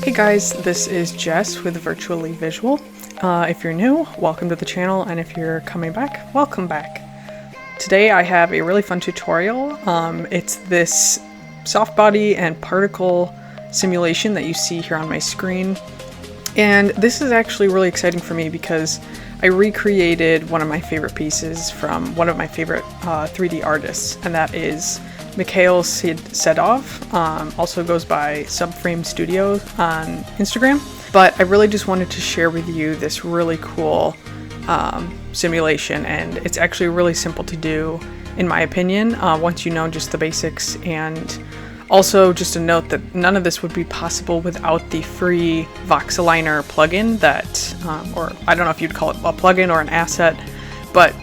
Hey guys, this is Jess with Virtually Visual. If you're new, welcome to the channel, and if you're coming back, welcome back. Today I have a really fun tutorial. It's this soft body and particle simulation that you see here on my screen. And this is actually really exciting for me because I recreated one of my favorite pieces from one of my favorite 3D artists, and that is Mikhail Sedov, also goes by Subframe Studio on Instagram. But I really just wanted to share with you this really cool simulation, and it's actually really simple to do in my opinion, once you know just the basics. And also just a note that none of this would be possible without the free voxeliner plugin that, or I don't know if you'd call it a plugin or an asset, but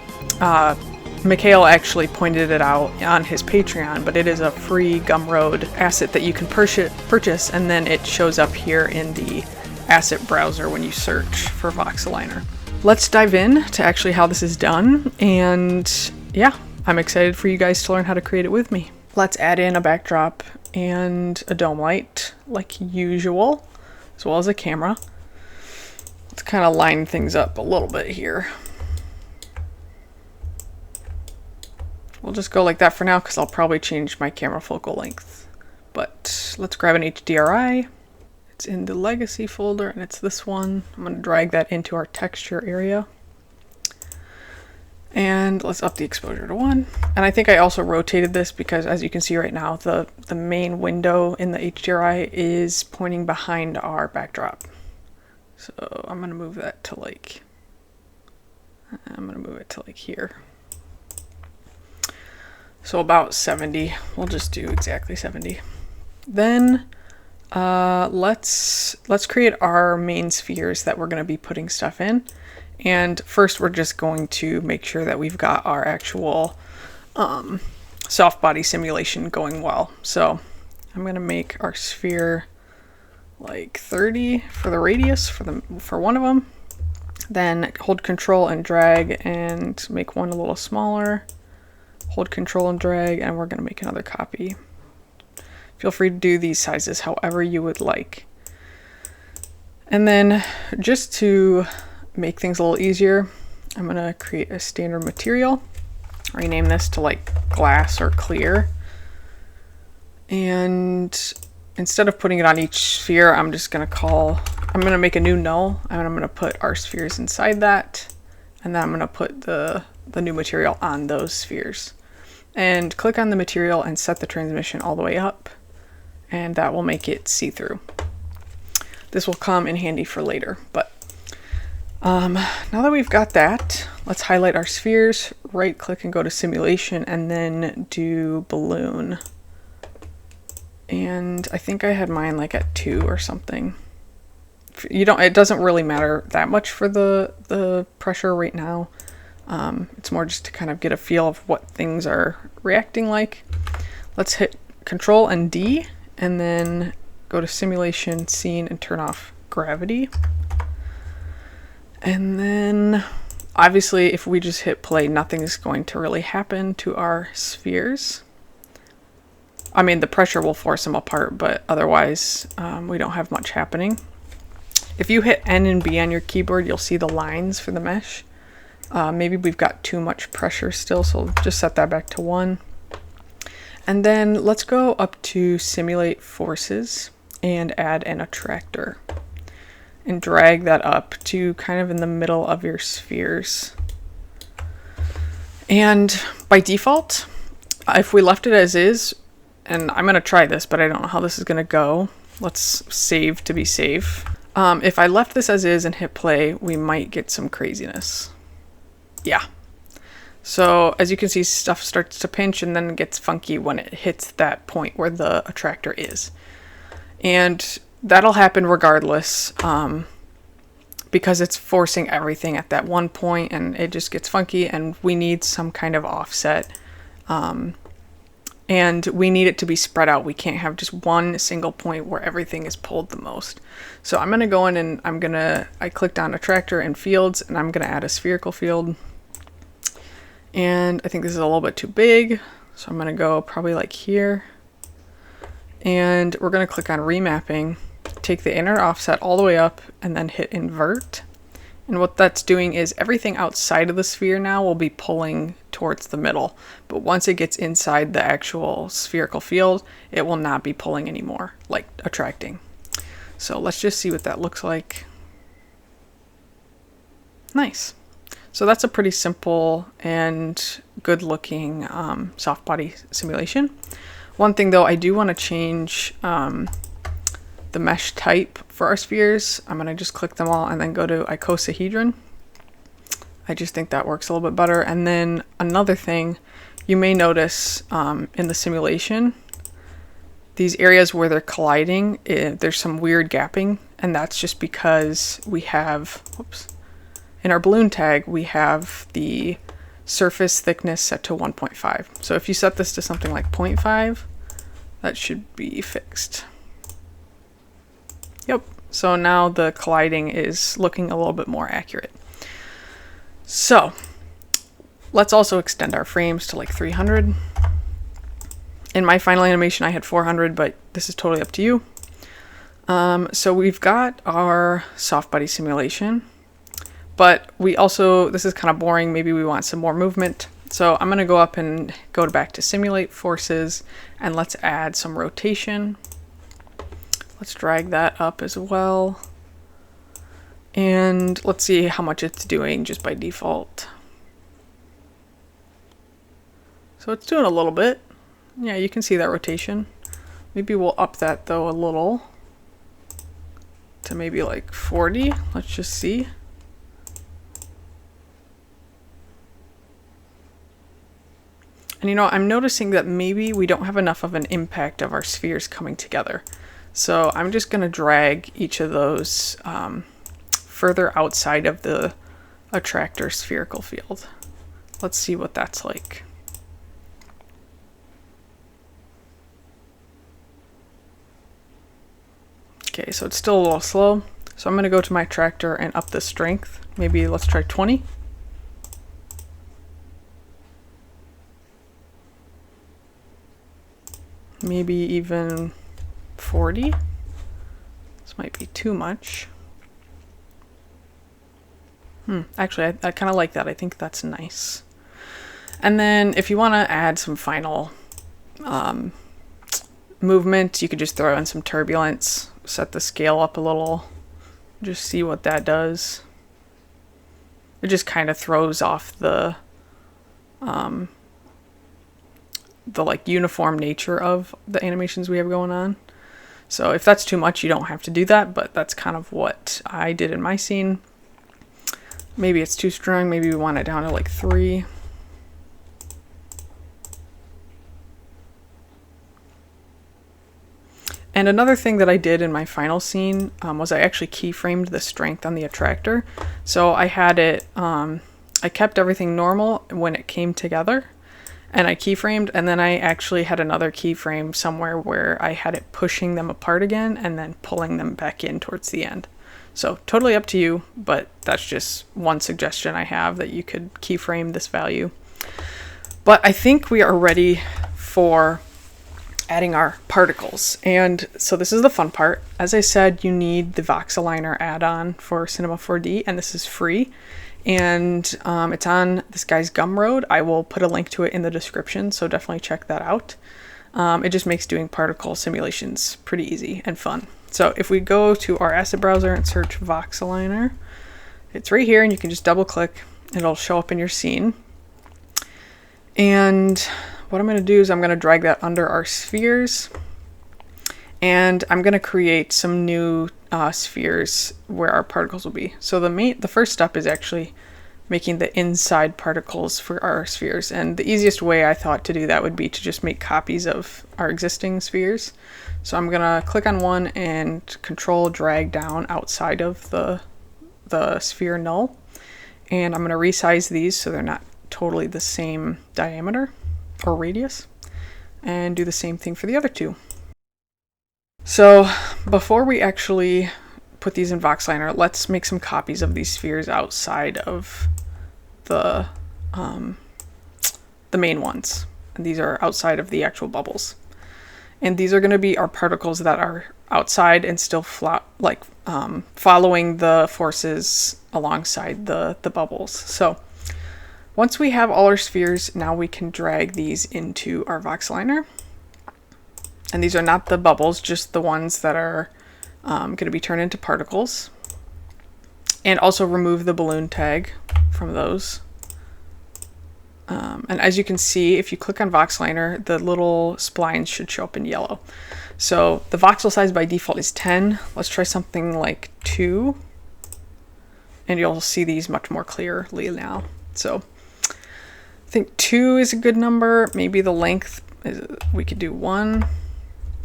Mikhail actually pointed it out on his Patreon, but it is a free Gumroad asset that you can purchase, and then it shows up here in the asset browser when you search for voxeliner. Let's dive in to actually how this is done, and yeah, I'm excited for you guys to learn how to create it with me. Let's add in a backdrop and a dome light like usual, as well as a camera. Let's kind of line things up a little bit here. We'll just go like that for now because I'll probably change my camera focal length. But let's grab an HDRI. It's in the legacy folder and it's this one. I'm going to drag that into our texture area. And let's up the exposure to 1. And I think I also rotated this because, as you can see right now, the main window in the HDRI is pointing behind our backdrop. So I'm going to move that to like, here. So about 70. We'll just do exactly 70. Then let's create our main spheres that we're going to be putting stuff in. And first we're just going to make sure that we've got our actual soft body simulation going well. So I'm going to make our sphere like 30 for the radius for one of them. Then hold control and drag and make one a little smaller. Hold control and drag, and we're going to make another copy. Feel free to do these sizes however you would like. And then just to make things a little easier, I'm going to create a standard material. Rename this to like glass or clear. And instead of putting it on each sphere, I'm going to make a new null, and I'm going to put our spheres inside that. And then I'm going to put the new material on those spheres. And click on the material and set the transmission all the way up, and that will make it see-through. This will come in handy for later, but now that we've got that, let's highlight our spheres, right click and go to simulation, and then do balloon. And I think I had mine like at 2 or something. It doesn't really matter that much for the pressure right now. It's more just to kind of get a feel of what things are reacting like. Let's hit Control and D, and then go to Simulation, Scene, and turn off Gravity. And then, obviously, if we just hit play, nothing is going to really happen to our spheres. I mean, the pressure will force them apart, but otherwise, we don't have much happening. If you hit N and B on your keyboard, you'll see the lines for the mesh. Maybe we've got too much pressure still, so just set that back to 1. And then let's go up to Simulate Forces and add an attractor. And drag that up to kind of in the middle of your spheres. And by default, if we left it as is, and I'm going to try this, but I don't know how this is going to go. Let's save to be safe. If I left this as is and hit play, we might get some craziness. Yeah. So as you can see, stuff starts to pinch and then gets funky when it hits that point where the attractor is. And that'll happen regardless, because it's forcing everything at that one point and it just gets funky, and we need some kind of offset. And we need it to be spread out. We can't have just one single point where everything is pulled the most. So I'm going to go in and I clicked on attractor and fields, and I'm going to add a spherical field. And I think this is a little bit too big, so I'm going to go probably like here. And we're going to click on remapping take the inner offset all the way up and then hit invert. And what that's doing is everything outside of the sphere now will be pulling towards the middle. But once it gets inside the actual spherical field, it will not be pulling anymore, like attracting. So let's just see what that looks like. Nice. So that's a pretty simple and good looking soft body simulation. One thing though, I do want to change the mesh type for our spheres. I'm going to just click them all and then go to icosahedron. I just think that works a little bit better. And then another thing you may notice in the simulation, these areas where they're colliding, there's some weird gapping, and that's just because we have, whoops, in our balloon tag, we have the surface thickness set to 1.5. So if you set this to something like 0.5, that should be fixed. Yep, so now the colliding is looking a little bit more accurate. So let's also extend our frames to like 300. In my final animation, I had 400, but this is totally up to you. So we've got our soft body simulation, but we also, this is kind of boring. Maybe we want some more movement. So I'm going to go up and go back to simulate forces, and let's add some rotation. Let's drag that up as well. And let's see how much it's doing just by default. So it's doing a little bit. Yeah, you can see that rotation. Maybe we'll up that though a little to maybe like 40. Let's just see. And you know, I'm noticing that maybe we don't have enough of an impact of our spheres coming together. So I'm just going to drag each of those further outside of the attractor spherical field. Let's see what that's like. Okay, so it's still a little slow. So I'm going to go to my attractor and up the strength. Maybe let's try 20. Maybe even 40. This might be too much. Actually, I kind of like that. I think that's nice. And then if you want to add some final movement, you could just throw in some turbulence, set the scale up a little, just see what that does. It just kind of throws off the like uniform nature of the animations we have going on. So if that's too much, you don't have to do that, but that's kind of what I did in my scene. Maybe it's too strong. Maybe we want it down to like 3. And another thing that I did in my final scene was I actually keyframed the strength on the attractor. So I had it, I kept everything normal when it came together, and I keyframed, and then I actually had another keyframe somewhere where I had it pushing them apart again and then pulling them back in towards the end. So totally up to you, but that's just one suggestion I have, that you could keyframe this value. But I think we are ready for adding our particles. And so this is the fun part. As I said, you need the voxeliner add-on for Cinema 4D, and this is free. And it's on this guy's Gumroad. I will put a link to it in the description, so definitely check that out. It just makes doing particle simulations pretty easy and fun. So if we go to our asset browser and search voxeliner, it's right here, and you can just double click. It'll show up in your scene. And what I'm going to do is I'm going to drag that under our spheres, and I'm going to create some new spheres where our particles will be. So the first step is actually making the inside particles for our spheres, and the easiest way I thought to do that would be to just make copies of our existing spheres. So I'm going to click on one and control drag down outside of the sphere null, and I'm going to resize these so they're not totally the same diameter or radius, and do the same thing for the other two. So before we actually put these in voxeliner, let's make some copies of these spheres outside of the main ones. And these are outside of the actual bubbles. And these are going to be our particles that are outside and still following the forces alongside the bubbles. So once we have all our spheres, now we can drag these into our voxeliner. And these are not the bubbles, just the ones that are going to be turned into particles. And also remove the balloon tag from those. And as you can see, if you click on voxeliner, the little splines should show up in yellow. So the voxel size by default is 10. Let's try something like 2. And you'll see these much more clearly now. So I think 2 is a good number. Maybe the length, we could do 1.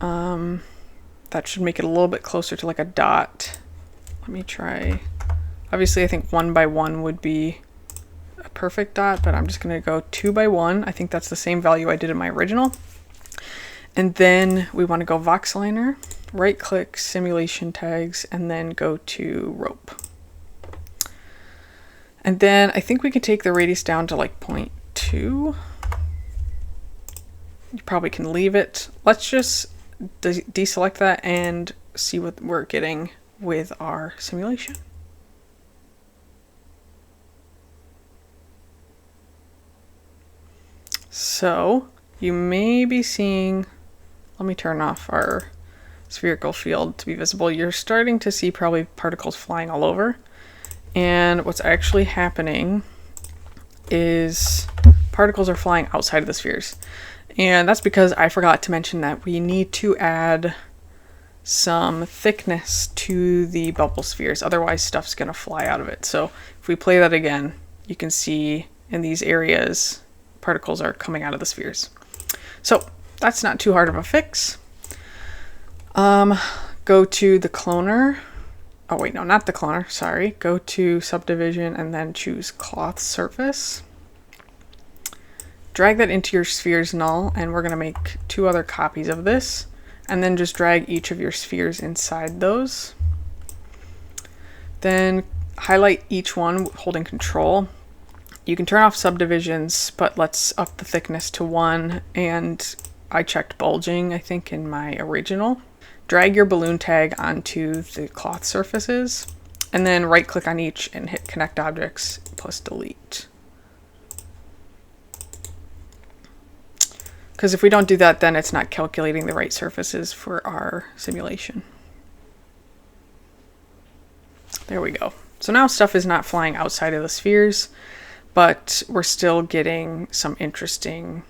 That should make it a little bit closer to like a dot. Let me try. Obviously, I think 1 by 1 would be a perfect dot, but I'm just going to go 2 by 1. I think that's the same value I did in my original. And then we want to go voxeliner, right click, simulation tags, and then go to rope. And then I think we can take the radius down to like 0.2. You probably can leave it. Let's just deselect that and see what we're getting with our simulation. So you may be seeing, let me turn off our spherical field to be visible. You're starting to see probably particles flying all over. And what's actually happening is particles are flying outside of the spheres. And that's because I forgot to mention that we need to add some thickness to the bubble spheres. Otherwise stuff's gonna fly out of it. So if we play that again, you can see in these areas, particles are coming out of the spheres. So that's not too hard of a fix. Go to the cloner. Oh wait, no, not the cloner, sorry. Go to subdivision and then choose cloth surface. Drag that into your spheres null, and we're gonna make 2 other copies of this, and then just drag each of your spheres inside those. Then highlight each one holding control. You can turn off subdivisions, but let's up the thickness to 1, and I checked bulging, I think, in my original. Drag your balloon tag onto the cloth surfaces, and then right click on each and hit connect objects plus delete. Because if we don't do that, then it's not calculating the right surfaces for our simulation. There we go. So now stuff is not flying outside of the spheres, but we're still getting some interesting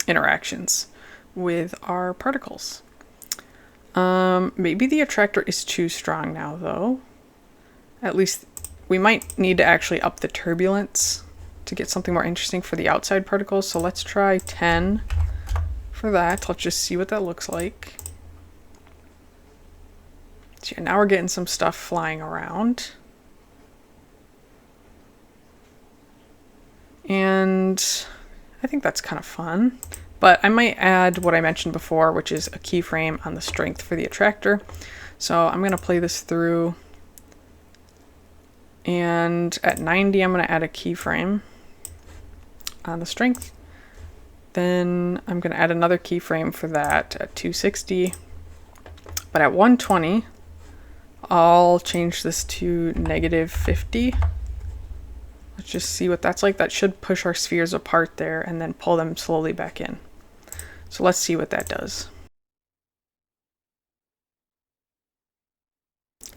interactions with our particles. Maybe the attractor is too strong now, though. At least we might need to actually up the turbulence to get something more interesting for the outside particles. So let's try 10 for that. Let's just see what that looks like. So yeah, now we're getting some stuff flying around. And I think that's kind of fun. But I might add what I mentioned before, which is a keyframe on the strength for the attractor. So I'm going to play this through. And at 90, I'm going to add a keyframe on the strength. Then I'm going to add another keyframe for that at 260. But at 120, I'll change this to -50. Let's just see what that's like. That should push our spheres apart there and then pull them slowly back in. So let's see what that does.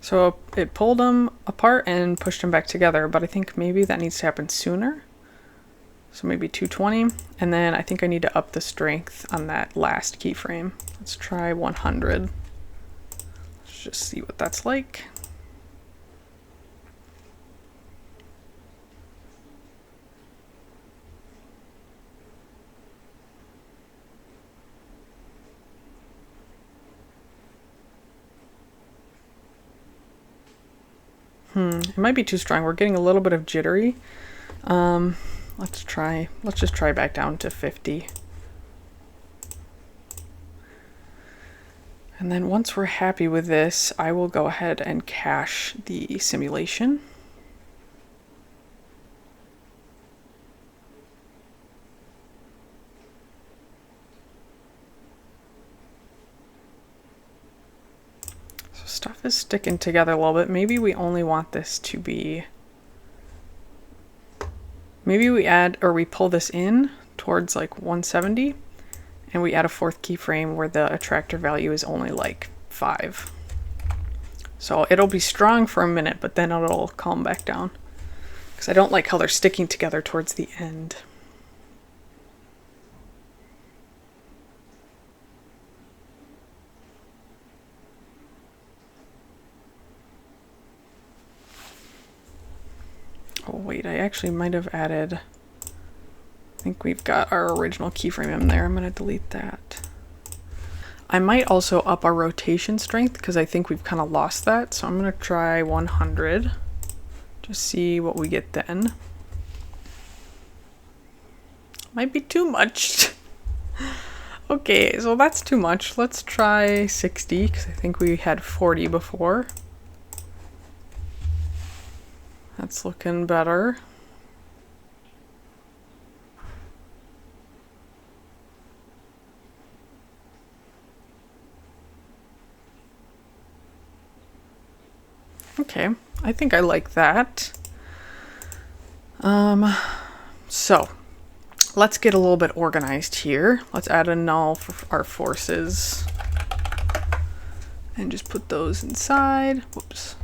So it pulled them apart and pushed them back together, but I think maybe that needs to happen sooner. So maybe 220, and then I think I need to up the strength on that last keyframe. Let's try 100. Let's just see what that's like. It might be too strong. We're getting a little bit of jittery. Let's just try back down to 50. And then once we're happy with this, I will go ahead and cache the simulation. stuff is sticking together a little bit. Maybe we only want this to be, maybe we add, or we pull this in towards like 170 and we add a fourth keyframe where the attractor value is only like 5. So it'll be strong for a minute, but then it'll calm back down. Because I don't like how they're sticking together towards the end. Oh wait, I actually might have added, I think we've got our original keyframe in there. I'm going to delete that. I might also up our rotation strength because I think we've kind of lost that. So I'm going to try 100. Just see what we get then. Might be too much. Okay, so that's too much. Let's try 60 because I think we had 40 before. That's looking better. Okay, I think I like that. So let's get a little bit organized here. Let's add a null for our forces and just put those inside. Whoops.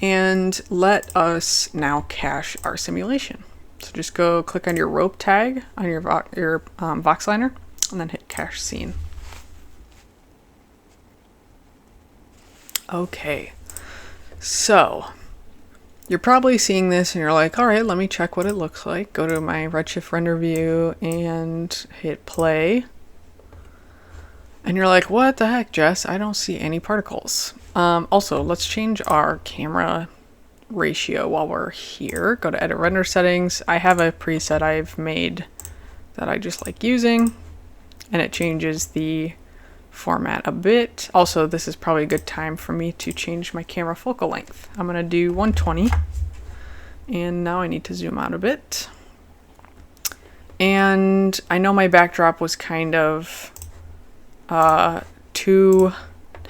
And let us now cache our simulation. So just go click on your rope tag on your voxeliner and then hit cache scene. Okay, so you're probably seeing this and you're like, all right, let me check what it looks like. Go to my Redshift render view and hit play. And you're like, what the heck, Jess? I don't see any particles. Also, let's change our camera ratio while we're here. Go to edit render settings. I have a preset I've made that I just like using, and it changes the format a bit. Also, this is probably a good time for me to change my camera focal length. I'm gonna do 120, and now I need to zoom out a bit. And I know my backdrop was kind of too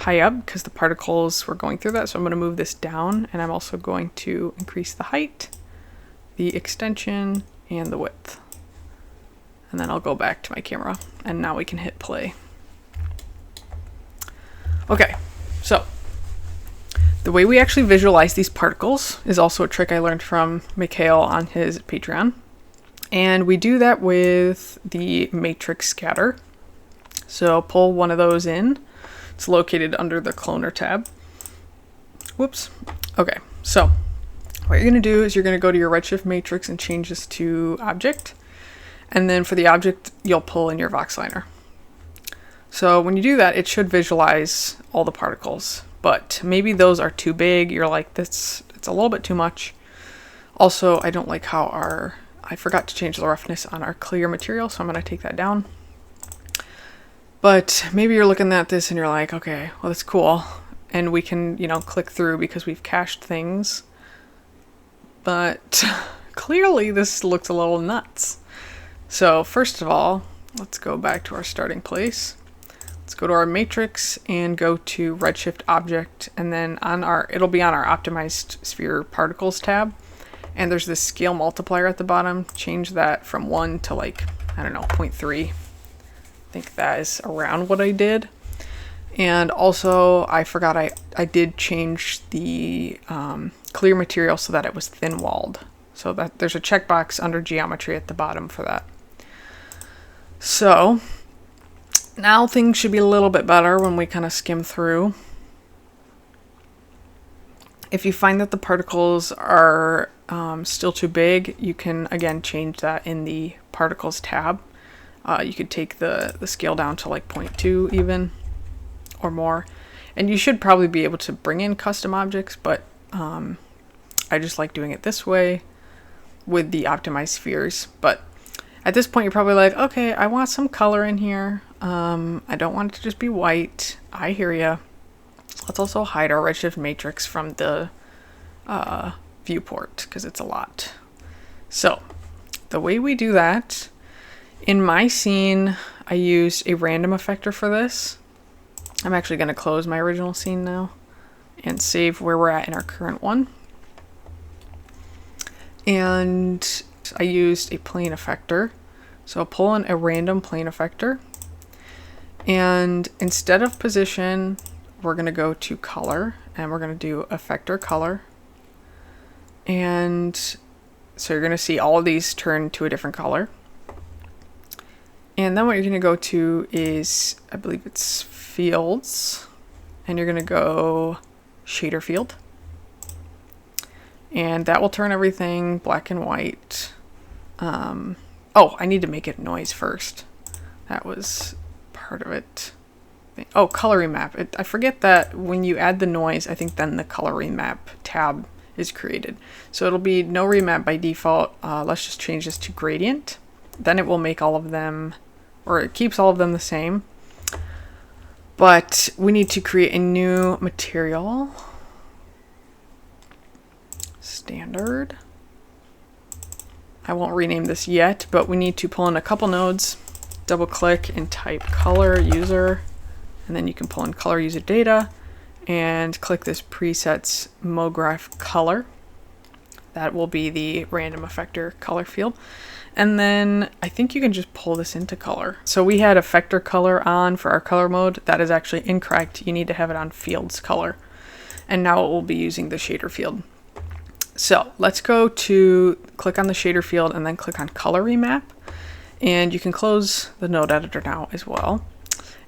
high up because the particles were going through that, so I'm going to move this down, and I'm also going to increase the height, the extension, and the width. And then I'll go back to my camera, and now we can hit play. Okay, so the way we actually visualize these particles is also a trick I learned from Mikhail on his Patreon. And we do that with the matrix scatter. So pull one of those in. It's located under the cloner tab. Whoops. Okay, so what you're going to do is you're going to go to your Redshift matrix and change this to object. And then for the object, you'll pull in your voxeliner. So when you do that, it should visualize all the particles. But maybe those are too big. You're like, it's a little bit too much. Also, I don't like how I forgot to change the roughness on our clear material, so I'm going to take that down. But maybe you're looking at this and you're like, okay, well, that's cool. And we can, click through because we've cached things. But clearly this looks a little nuts. So first of all, let's go back to our starting place. Let's go to our matrix and go to Redshift object. And then it'll be on our optimized sphere particles tab. And there's this scale multiplier at the bottom. Change that from 1 to 0.3. I think that is around what I did. And also I forgot I did change the clear material so that it was thin walled. So that there's a checkbox under geometry at the bottom for that. So now things should be a little bit better when we kind of skim through. If you find that the particles are still too big, you can again change that in the particles tab. You could take the scale down to 0.2 even or more. And you should probably be able to bring in custom objects, but I just like doing it this way with the optimized spheres. But at this point, you're probably like, okay, I want some color in here. I don't want it to just be white. I hear ya. Let's also hide our Redshift matrix from the viewport because it's a lot. So the way we do that, in my scene, I used a random effector for this. I'm actually going to close my original scene now and save where we're at in our current one. And I used a plane effector. So I'll pull in a random plane effector. And instead of position, we're going to go to color and we're going to do effector color. And so you're going to see all of these turn to a different color. And then what you're going to go to is, I believe it's fields, and you're going to go shader field. And that will turn everything black and white. Oh, I need to make it noise first. That was part of it. Oh, color remap. I forget that when you add the noise, I think then the color remap tab is created. So it'll be no remap by default. Let's just change this to gradient. Then it will make all of them, or it keeps all of them the same. But we need to create a new material. Standard. I won't rename this yet, but we need to pull in a couple nodes, double click and type color user, and then you can pull in color user data and click this presets MoGraph color. That will be the random effector color field. And then I think you can just pull this into color. So we had effector color on for our color mode. That is actually incorrect. You need to have it on fields color. And now it will be using the shader field. So let's go to click on the shader field and then click on color remap. And you can close the node editor now as well.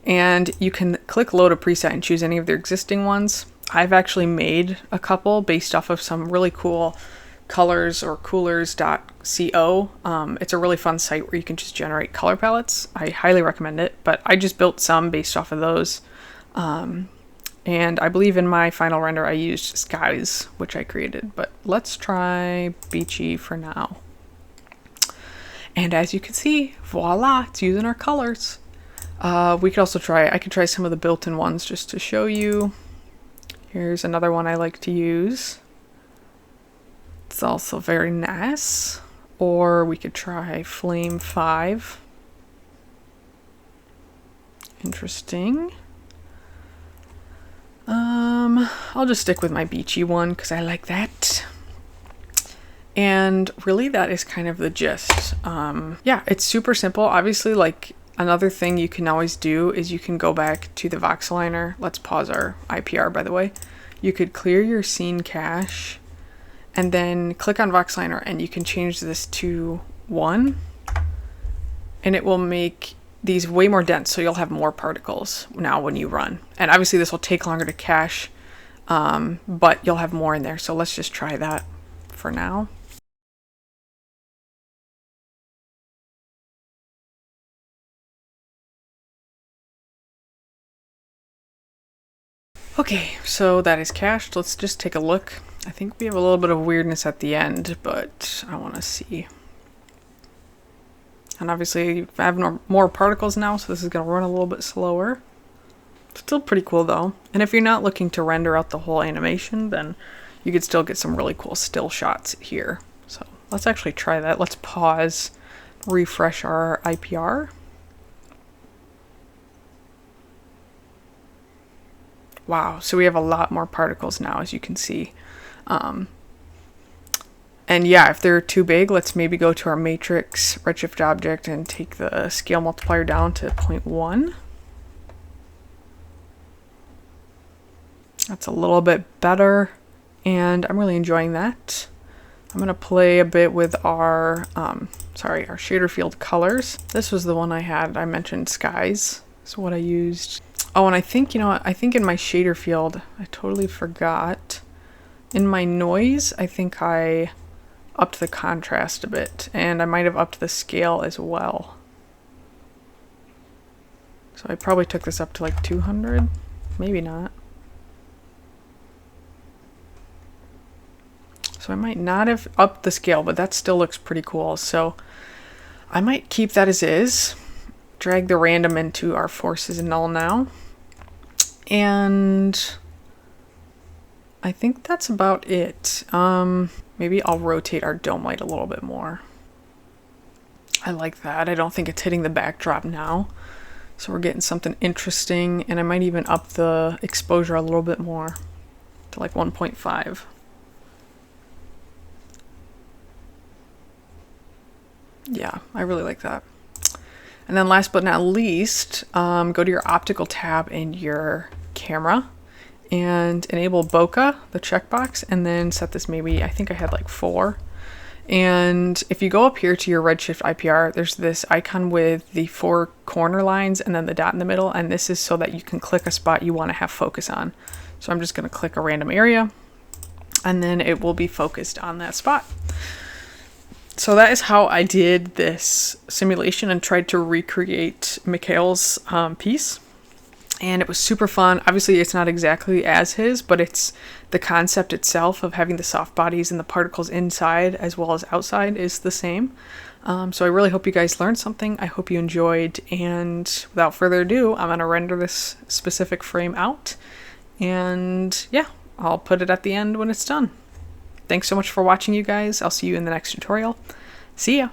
And you can click load a preset and choose any of their existing ones. I've actually made a couple based off of some really cool colors or coolers.co. It's a really fun site where you can just generate color palettes. I highly recommend it, but I just built some based off of those. And I believe in my final render I used skies, which I created, but let's try beachy for now. And as you can see, voila, it's using our colors. We could also I could try some of the built-in ones just to show you. Here's another one I like to use. It's also very nice. Or we could try Flame 5. Interesting. I'll just stick with my beachy one because I like that. And really that is kind of the gist. Yeah, it's super simple. Obviously, like another thing you can always do is you can go back to the voxeliner. Let's pause our IPR, by the way. You could clear your scene cache and then click on voxeliner and you can change this to 1 and it will make these way more dense, so you'll have more particles now when you run. And obviously this will take longer to cache, but you'll have more in there. So let's just try that for now. Okay, so that is cached. Let's just take a look. I think we have a little bit of weirdness at the end, but I want to see. And obviously I have more particles now, so this is going to run a little bit slower. Still pretty cool though. And if you're not looking to render out the whole animation, then you could still get some really cool still shots here. So let's actually try that. Let's pause, refresh our IPR. Wow, so we have a lot more particles now, as you can see. And yeah, if they're too big, let's maybe go to our matrix redshift object and take the scale multiplier down to 0.1. That's a little bit better, and I'm really enjoying that. I'm gonna play a bit with our, our shader field colors. This was the one I mentioned skies, is what I used. Oh, and I think, you know what, I think in my shader field, I totally forgot. In my noise, I think I upped the contrast a bit, and I might have upped the scale as well. So I probably took this up to like 200, maybe not. So I might not have upped the scale, but that still looks pretty cool. So I might keep that as is, drag the random into our forces null now. And I think that's about it. Maybe I'll rotate our dome light a little bit more. I like that. I don't think it's hitting the backdrop now. So we're getting something interesting, and I might even up the exposure a little bit more to like 1.5. Yeah, I really like that. And then last but not least, go to your optical tab in your camera and enable bokeh, the checkbox, and then set this maybe, I think I had like 4. And if you go up here to your redshift IPR, there's this icon with the 4 corner lines and then the dot in the middle, and this is so that you can click a spot you want to have focus on. So I'm just going to click a random area, and then it will be focused on that spot. So that is how I did this simulation and tried to recreate Mikhail's piece. And it was super fun. Obviously, it's not exactly as his, but it's the concept itself of having the soft bodies and the particles inside as well as outside is the same. So I really hope you guys learned something. I hope you enjoyed. And without further ado, I'm going to render this specific frame out. And yeah, I'll put it at the end when it's done. Thanks so much for watching, you guys. I'll see you in the next tutorial. See ya!